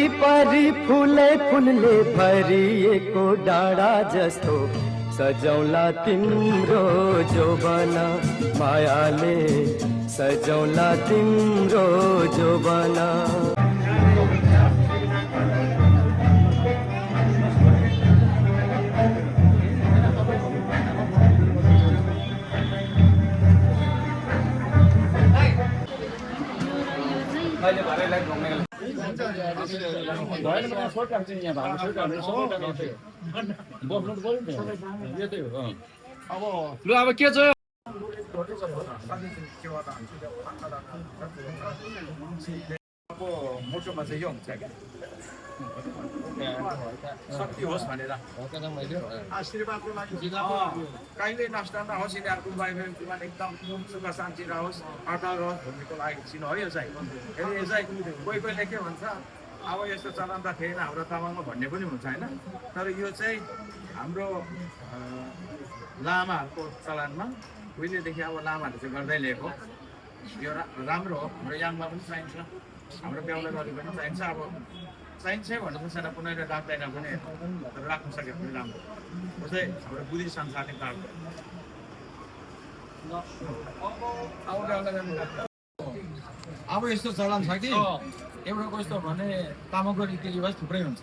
वरिपरि फुलै फुलले भरिएको डाँडा जस्तो सजौला तिम्रो जोबन मायाले सजौला तिम्रो जोबन लु अब के छ मोटोमा चाहिँ यो हुन्छ क्या शक्ति होस् भनेर आशीर्वादको लागि कहिले नष्ट नहोस् यिनीहरूको जीवन एकदम सुख शान्ति रहोस् अटल रहोस् भन्नेको लागि चिनो हो यो चाहिँ फेरि यो चाहिँ कोही कोहीले के भन्छ अब यस्तो चलन त थिएन हाम्रो तामाङमा भन्ने पनि हुन्छ होइन तर यो चाहिँ हाम्रो लामाहरूको चलनमा उहिलेदेखि अब लामाहरूले चाहिँ गर्दै ल्याएको यो राम्रो हो हाम्रो याङमा पनि चाहिन्छ हाम्रो बेहुला गरी पनि चाहिन्छ अब चाहिन्छ भन्नु छैन कुनैले राख्दैन पनि तर राख्नु सके पनि राम्रो यो चाहिँ हाम्रो बुद्धि संसारले काट्छ अब यस्तो चलन छ कि एउटा कस्तो भने तामाङको रीतिरिवाज थुप्रै हुन्छ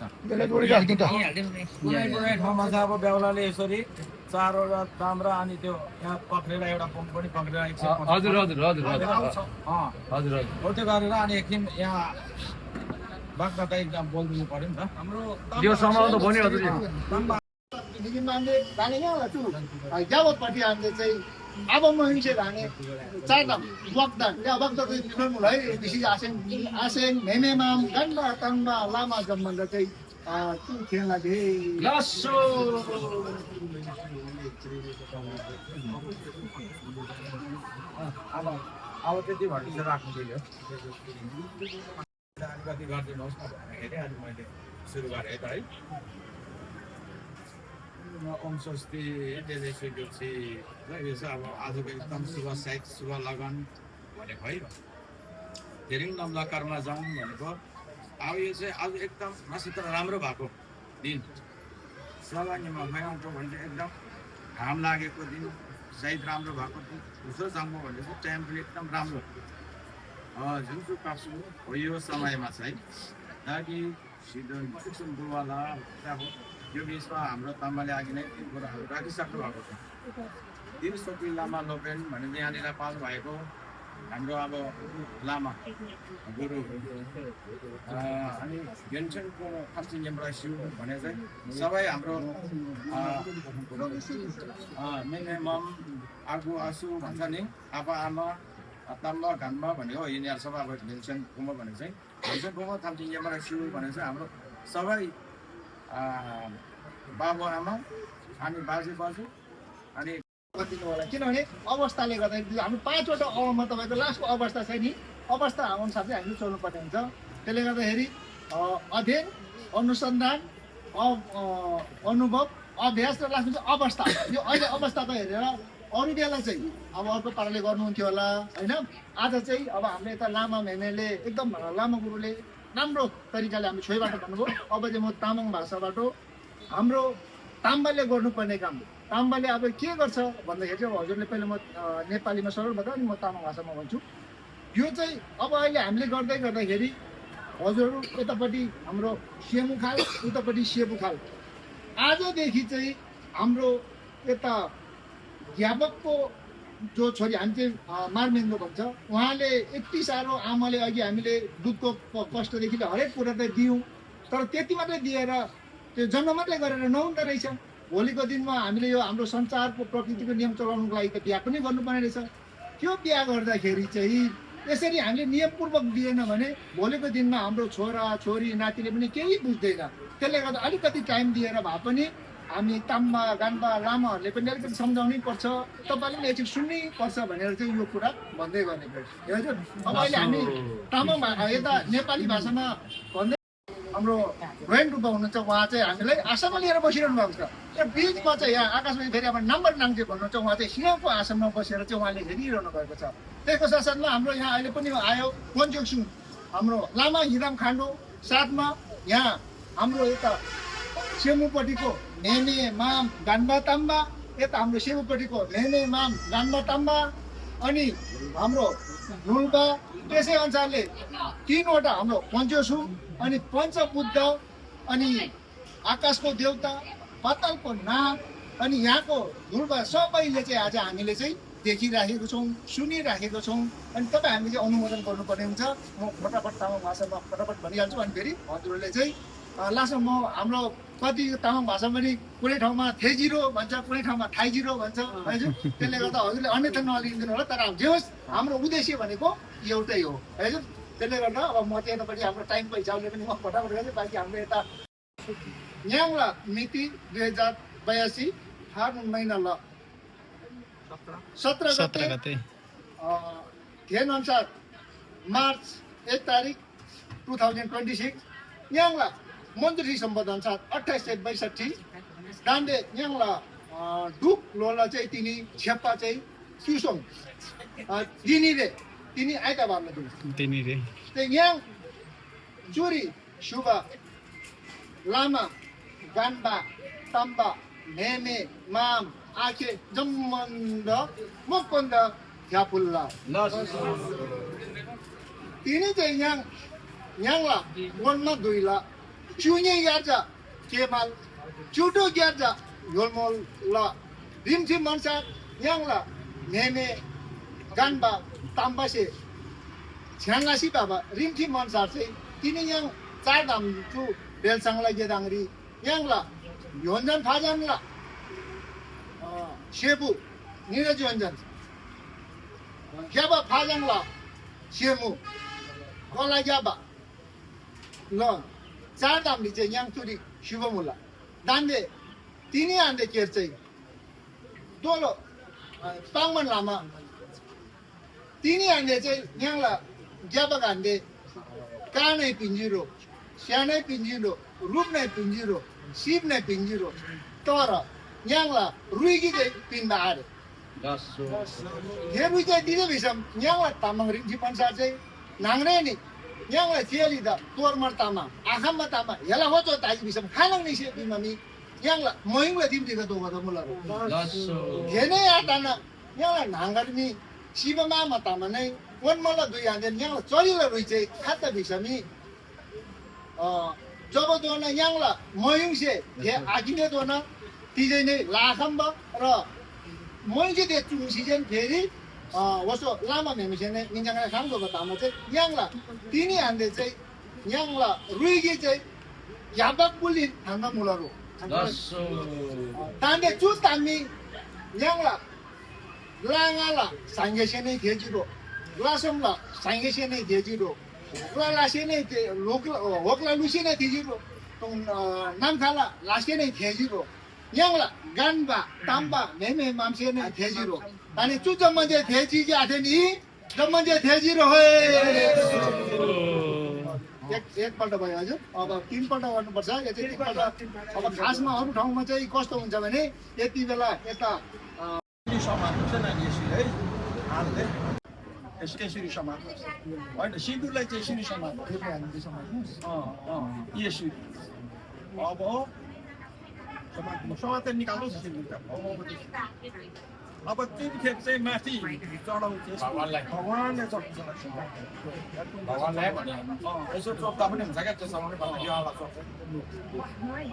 कुनै ठाउँमा चाहिँ अब बेहुलाले यसरी चारवटा ताम्रा अनि त्यो यहाँ पक्रेर एउटा पम्प पनि पक्रेर आएको छ हजुर हजुर हजुर हजुर हजुर हो त्यो गरेर अनि एकछिन यहाँ बाख्रा एकदम बोलिदिनु पऱ्यो नि त हाम्रो यो समाउनु त बन्यो हजुर जावतपट्टि हामीले चाहिँ अब महिसे धाने चारवटा बग्दा त्यहाँ बग्दाको है विशेष आसेङ मेमेमाम गन्डा तन्बा लामा जम्बन्द चाहिँ त्यो खेल्न धेरै अब त्यति भनेर चाहिँ राख्नु दियो अलिकति गरिदिनुहोस् न भन्दाखेरि आज मैले सुरु गरेँ त है ओम स्वस्ति जय श्री यो चाहिँ अब आजको एकदम शुभ साहित शुभ लगन भनेको है धेरै नम्ला कर्म जाउँ भनेको अब यो चाहिँ आज एकदम नक्षत्र राम्रो भएको दिन सलानीमा भइआउँछ भने चाहिँ एकदम घाम लागेको दिन सायद राम्रो भएको दिन उसो जाउँ भने चाहिँ टाइम पनि एकदम राम्रो जुन चाहिँ काप्सु हो यो समयमा चाहिँ ताकि सिधो सुक्सुम बुवाला अब यो बिचमा हाम्रो तामाले अघि नै ती कुराहरू राखिसक्नु भएको छ दिन सोपी लामा लोपेन भने यहाँनिर पाल्नु भएको हाम्रो अब लामा गुरु अनि गेन्सनको खाप्सिङ यमरा शिव भने चाहिँ सबै हाम्रो मिनिमम आगु आसु भन्छ नि आप्पा आमा ताम्बा घानमा भन्ने हो यिनीहरू सबै अब भेन्सन कुम्भ भने चाहिँ भेन्सन कुम्भ थाम्चिङ यमरा शिव भने चाहिँ हाम्रो सबै बाबु आमा अनि बाजे बाजु अनि दिनु होला किनभने अवस्थाले गर्दा हाम्रो 5 वटा अवमा तपाईँको लास्टको अवस्था छ नि अवस्था अनुसार चाहिँ हामीले चल्नु पर्ने हुन्छ त्यसले गर्दाखेरि अध्ययन अनुसन्धान अनुभव अभ्यास र लास्टमा चाहिँ अवस्था यो अहिले अवस्थाको हेरेर अरू बेला चाहिँ अब अर्को पाराले गर्नुहुन्थ्यो होला होइन आज चाहिँ अब हाम्रो यता लामा मेमेले एकदम लामा गुरुले राम्रो तरिकाले हामी छोइबाट भन्नुभयो अब चाहिँ म तामाङ भाषाबाट हाम्रो ताम्बाले गर्नुपर्ने काम ताम्बाले अब के गर्छ भन्दाखेरि चाहिँ हजुरले पहिला म नेपालीमा सरल बताऊ अनि म तामाङ भाषामा भन्छु यो चाहिँ अब अहिले हामीले गर्दै गर्दाखेरि हजुरहरू यतापट्टि हाम्रो सेमुखाल उतापट्टि सेपुखाल आजदेखि चाहिँ हाम्रो यता ज्ञापकको जो छोरी हामी चाहिँ मार्मेन्दो भन्छ उहाँले यति साह्रो आमाले अघि हामीले दुधको कष्टदेखि हरेक कुरा त दियौँ तर त्यति मात्रै दिएर त्यो जन्म मात्रै गरेर नहुँदो रहेछ भोलिको दिनमा हामीले यो हाम्रो संसारको प्रकृतिको नियम चलाउनुको लागि त बिहा पनि गर्नुपर्ने रहेछ त्यो बिहा गर्दाखेरि चाहिँ यसरी हामीले नियमपूर्वक दिएन भने भोलिको दिनमा हाम्रो छोरा छोरी नातिले पनि केही बुझ्दैन त्यसले गर्दा अलिकति टाइम दिएर भए पनि हामी ताम्बा गान्बा लामाहरूले पनि अलिकति सम्झाउनै पर्छ तपाईँले पनि एकछिन सुन्नै पर्छ भनेर चाहिँ यो कुरा भन्दै गर्ने हजुर अब अहिले हामी तामाङ यता नेपाली भाषामा भन्दै हाम्रो रोयन रूपमा हुनुहुन्छ उहाँ चाहिँ हामीलाई आसनमा लिएर बसिरहनु भएको छ र बिचमा चाहिँ यहाँ आकाशमा फेरि अब नम्बर नाङ्जे भन्नुहुन्छ उहाँ चाहिँ सिंहको आसनमा बसेर चाहिँ उहाँले हेरिरहनु भएको छ त्यसको साथसाथमा हाम्रो यहाँ अहिले पनि आयो पन्चोक्सु हाम्रो लामा हिराम खान्डो साथमा यहाँ हाम्रो यता सेमुपट्टिको नेने माम गान्बा ताम्बा, यता हाम्रो सेमुपट्टिको नेने माम गान्बा ताम्बा, अनि हाम्रो ढुल्बा, त्यसै अनुसारले 3वटा हाम्रो पञ्चसुम अनि पञ्चबुद्ध अनि आकाशको देवता, पातालको नाग अनि यहाँको ढुल्बा सबैले चाहिँ आज हामीले चाहिँ देखिराखेको छौँ, सुनिराखेको छौँ। अनि तपाईँ हामीले चाहिँ अनुमोदन गर्नुपर्ने हुन्छ। म फटाफट तामाङ भाषामा फटाफट भनिहाल्छु। अनि फेरि हजुरहरूले चाहिँ लास्टमा म हाम्रो कति तामाङ भाषा पनि कुनै ठाउँमा थेजिरो भन्छ, कुनै ठाउँमा थाइजिरो भन्छ हजुर। त्यसले गर्दा हजुरले अन्यथा नलिदिनु होला। तर जे होस् हाम्रो उद्देश्य भनेको एउटै हो हजुर। त्यसले गर्दा अब म चाहिँ यतापट्टि हाम्रो टाइमको हिसाबले पनि म फटाफट गर्छु। बाँकी हाम्रो यता न्याङ्ला मिति 2082 फागुन महिना ल 17 गते धेन अनुसार मार्च 1 तारिक 2026 न्याङ्ला मन्जुरी सम्बन्ध अनुसार 2862 डान्डे न्याङ्ला डुक लोला चाहिँ तिनी छेप्पा चाहिँ सुसोङ दिनीरे तिनी आइतबारमा दिने त्यही याङ चुरी सुबा लामा गान्बा ताम्बा नेमे माम आखे जम्मन्द मुक्कन्द झ्यापुल्ला तिनी चाहिँ याङ न्याङ्ला वनमा दुईला चुने ग्यार्जा केमाल चुटो ग्यार्जा योलमोल ल रिमझिम मनसार न्याङ्ला नेमे गान्बा ताम्बासे छ्याङ्गासी बाबा रिमझिम मनसार चाहिँ तिनी याङ चार धाम चु बेलसाङला गेदाङ्री याङला योन्जन फाजाङला सेबु निरज योन्जन ग्याबा फाजाङला सेमु गला ग्याबा ल चार धामले चाहिँ याङ चुरी शिवमुला दान्दे तिनी आन्दे केर चाहिँ दोलो पाङमन लामा तिनी आन्दे चाहिँ याङला ग्याबा गान्दे कानै पिन्जिरो स्यानै पिन्जिरो रूप नै पिन्जिरो शिव नै पिन्जिरो तर याङला रुइगी चाहिँ पिन्दा आरे हेरुई चाहिँ दिँदै भिसम याङला तामाङ रिम्ची पन्सार चाहिँ नाङ्रे नि याङला चेली द तोरमर तामा आखाममा तामा हेला होचो ताजी भिसम खालङ नि से बिमामी याङला मोइङला दिम्तीको दोगो त मुला हेने या ताना याङला नाङ्गरनी शिवमा तामा नै वनमला दुई आन्दे याङला चलिला रुइ चाहिँ खाता भिसमी जब दोन याङला मयुङसे हे आगिने दोन तिजै नै लाखम्ब र मयुङसे दे चुङसिजन फेरि वसो लामा मेमिसे नै मिन्जाङा खाङको बतामा चाहिँ याङला तिनी आन्दे चाहिँ याङला रुइगी चाहिँ याबक पुलि थाङ्गा मुलरो तान्दे चु तामी याङला लाङाला सांगेसे नै थेजिरो लासमला सांगेसे नै थेजिरो लासे नै होक्ला लुसी नै थिजिरो नामखाला लासे नै थेजिरो याङला गान्बा ताम्बा नेमे मामसे नै थेजिरो अनि चु जम्मजे थेजी जे आथे नि जम्मजे थेजिरो हे एकपल्ट भयो हजुर। अब 3 पल्ट गर्नुपर्छ। यो चाहिँ 3 पल्ट। अब खासमा अरू ठाउँमा चाहिँ कस्तो हुन्छ भने यति बेला यता यसरी समात्नु होइन सिन्दुरलाई चाहिँ यसरी समात्नु हामीले समात्नु यसरी अब समातेर निकाल्नुहोस् सिन्दुर अब तिनखेप चाहिँ माथि चढाउँछ भगवानले चढ्छ भगवानलाई यसो चोप्दा पनि हुन्छ क्या त्यो समाउने भन्दा यो आला चोप्छ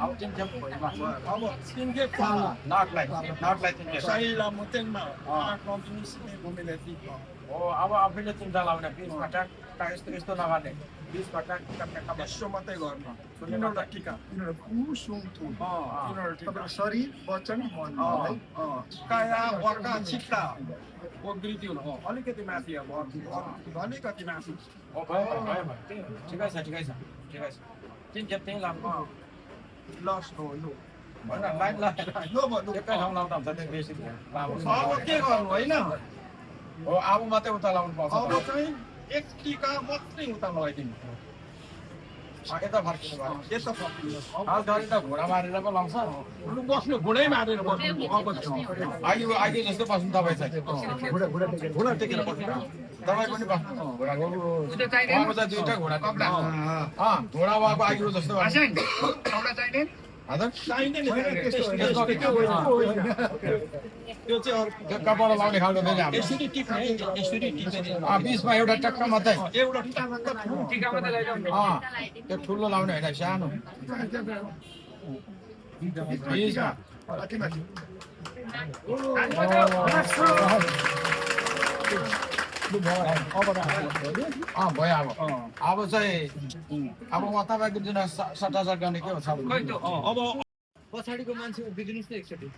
अब तिनखेप अब तिनखेप नाटलाई तिनखेप साइला मुतेनमा आठ कम्पनी घुमेले हो अब आफैले चिन्ता लाउने 20 पटक यस्तो यस्तो नगर्ने 20 पटक यसो मात्रै गर्नु तिनीवटा टिका तिनीहरू सुन्थु तिनीहरू शरीर वचन मन काया वर्ग चित्त वृद्धि हुनु अलिकति माथि अब अलिकति माथि भयो ठिकै छ तिनखेप त्यहीँ लाम्नु लस हो यो होइन लाइन लगाएर यो भन्नु एकै ठाउँ लाउँदा हुन्छ नि बेसी लामो अब के गर्नु होइन हो अब मात्रै उता लाउनु पर्छ अब चाहिँ एक टिका मात्रै उता लगाइदिनु यता फर्किनु भयो यस्तो फर्किनु। खासगरी त घोडा मारेर पो लाउँछ लु बस्नु घुँडै मारेर बस्नु अब अहिले जस्तो बस्नु तपाईँ चाहिँ घुँडा टेकेर बस्नु तपाईँ पनि बस्नु घोडाको उहाँको चाहिँ दुईवटा घोडा घोडा उहाँको आइरो जस्तो हजुर चाहिँदैन नि त्यो चाहिँ अर्को कपाल लाउने खालको फेरि हाम्रो यसरी टिप्ने यसरी टिप्ने बिचमा एउटा टक्क मात्रै एउटा टिका मात्रै त्यो ठुलो लाउने होइन सानो बिचमा भयो अब चाहिँ अब म तपाईँको दिन सट्टाचार गर्ने के हो छ अब पछाडिको मान्छे बिग्रिनुहोस् न एकचोटि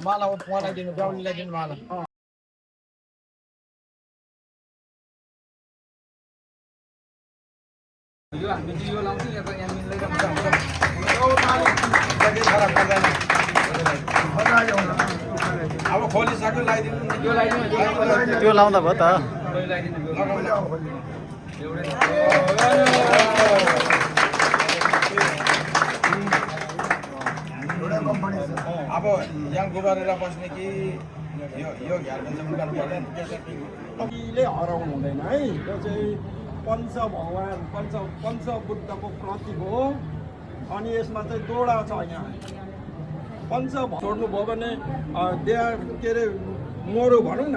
माला उहाँलाई दिनु गाउँलीलाई दिनु माला यो हामी चाहिँ यो लाउँछौँ या त यहाँ मिल्दैन अब खोलिसक्यो लगाइदिनु यो लाइदिनु त्यो लाउँदा भयो त अब यहाँ गुबारेर बस्ने कि यो घ्यालमा चाहिँ उकाल्नु पर्दैन ले हराउनु हुँदैन है यो चाहिँ पञ्च भगवान पञ्च बुद्धको प्रतीक हो अनि यसमा चाहिँ दोडा छ यहाँ पञ्च छोड्नुभयो भने देहा के अरे मरो भनौँ न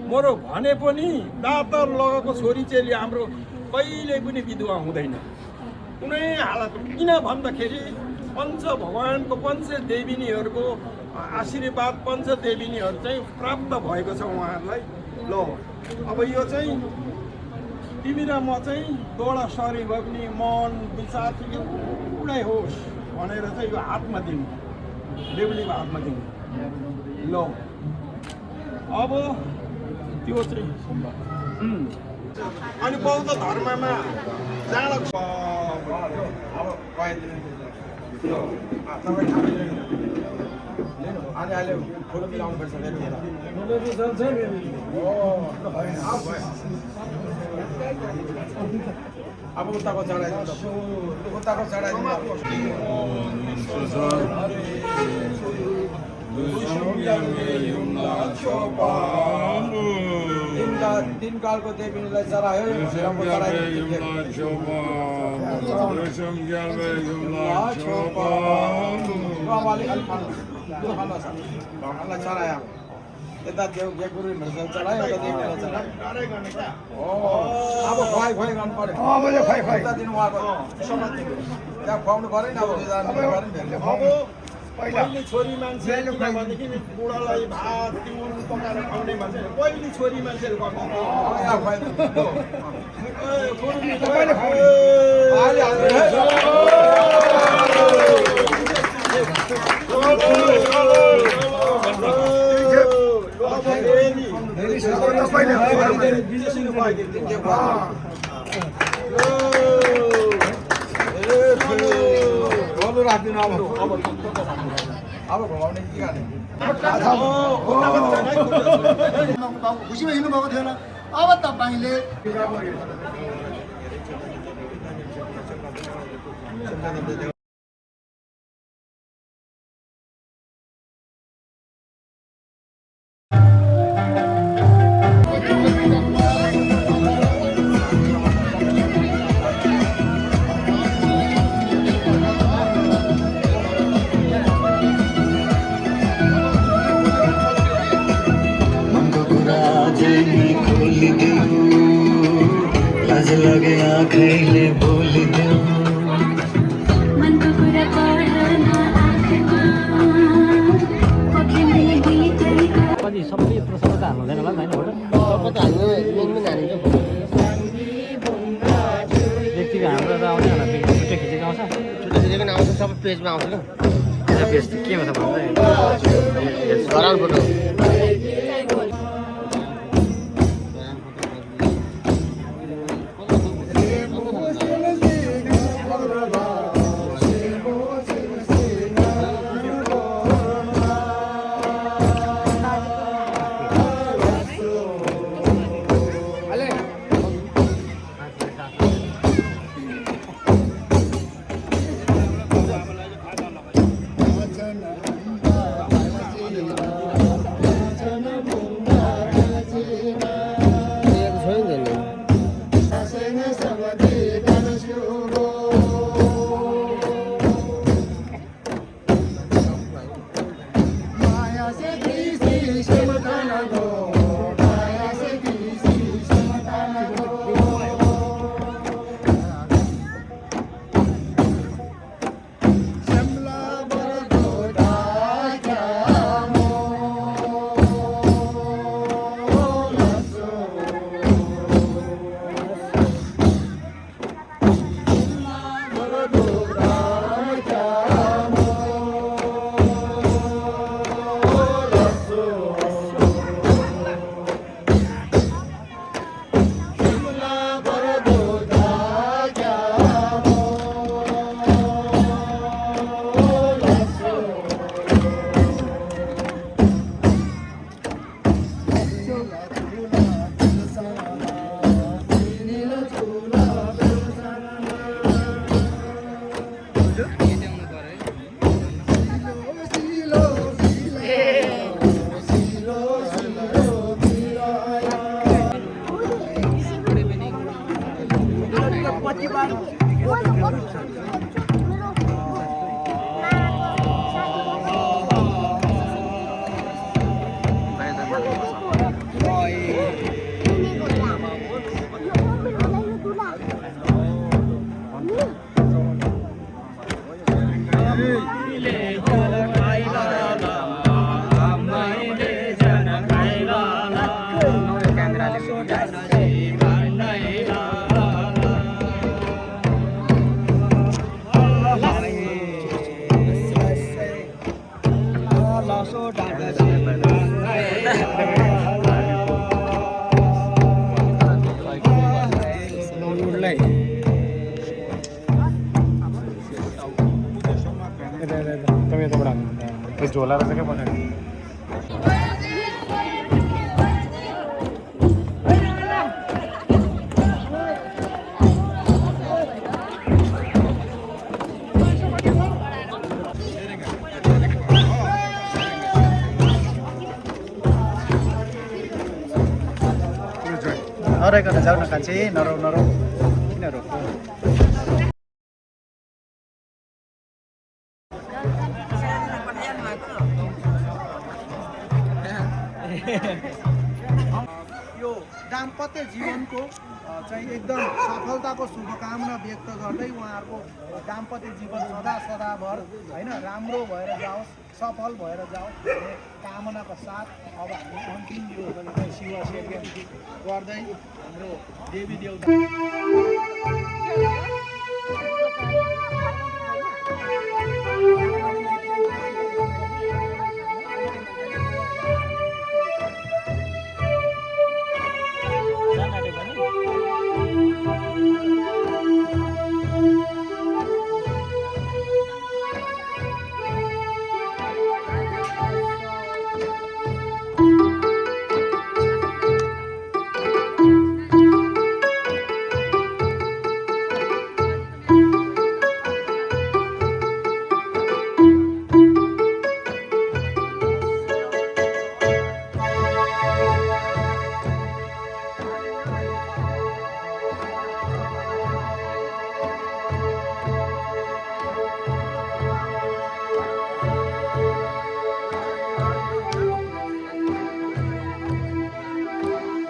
मरो भने पनि दातर लगाएको छोरी चेली हाम्रो कहिल्यै पनि विधवा हुँदैन कुनै हालत किन भन्दाखेरि पञ्च भगवानको पञ्च देविनीहरूको आशीर्वाद पञ्च देविनीहरू चाहिँ प्राप्त भएको छ उहाँहरूलाई ल अब यो चाहिँ तिमी र म चाहिँ दोडा शरीर भए पनि मन विचार चाहिँ एउटै होस् भनेर चाहिँ यो हातमा दिनु बेहुलीको हातमा दिनु ल अब त्यो चाहिँ अनि बौद्ध धर्ममा जाँड अहिले ठुलो मिलाउनु पर्छ अब उताको चढाइदिनु उताको चढाइदिनु तीन कालको देवीलाई चढायो भगवानलाई चढायो यता देव गुरु चढायो यता देवीलाई चढायो अब खुवाइ गर्नु पर्यो दिनु उहाँको त्यहाँ खुवाउनु पऱ्यो नि अब पहिली छोरी मान्छे किनभनेदेखि बुढालाई भात तिउन पकाएर खुवाउने मान्छे पहिली छोरी मान्छेले राखिदिनु अब घुमाउने के गर्ने खुसीमा हिँड्नुभएको थिएन अब तपाईँले लगे आँखैले बोलिदेऊ मनको कुरा पढ्न आँखामा पखेल्ने गीतैको पनि सबै प्रसङ्ग त हाल्दैन होला नि होइन व्यक्तिको हाम्रो त आउने होला छुट्टै खिचेको आउँछ छुट्टै खिचेको आउँछ सबै पेजमा आउँछ ल पेज केमा छ भन्दा गराउनु फोटो झोला रहेछ क्या पछाडि नरहेकन जाऊ न कान्छी नरौ नरौ किन रोक्छौ यो दाम्पत्य जीवनको चाहिँ एकदम सफलताको शुभकामना व्यक्त गर्दै उहाँहरूको दाम्पत्य जीवन सदा सदाभर होइन राम्रो भएर जाओस् सफल भएर जाओस् भन्ने कामनाको साथ अब हामी अन्तिम यो शिव सेवा गर्दै हाम्रो देवी देवता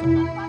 Thank you.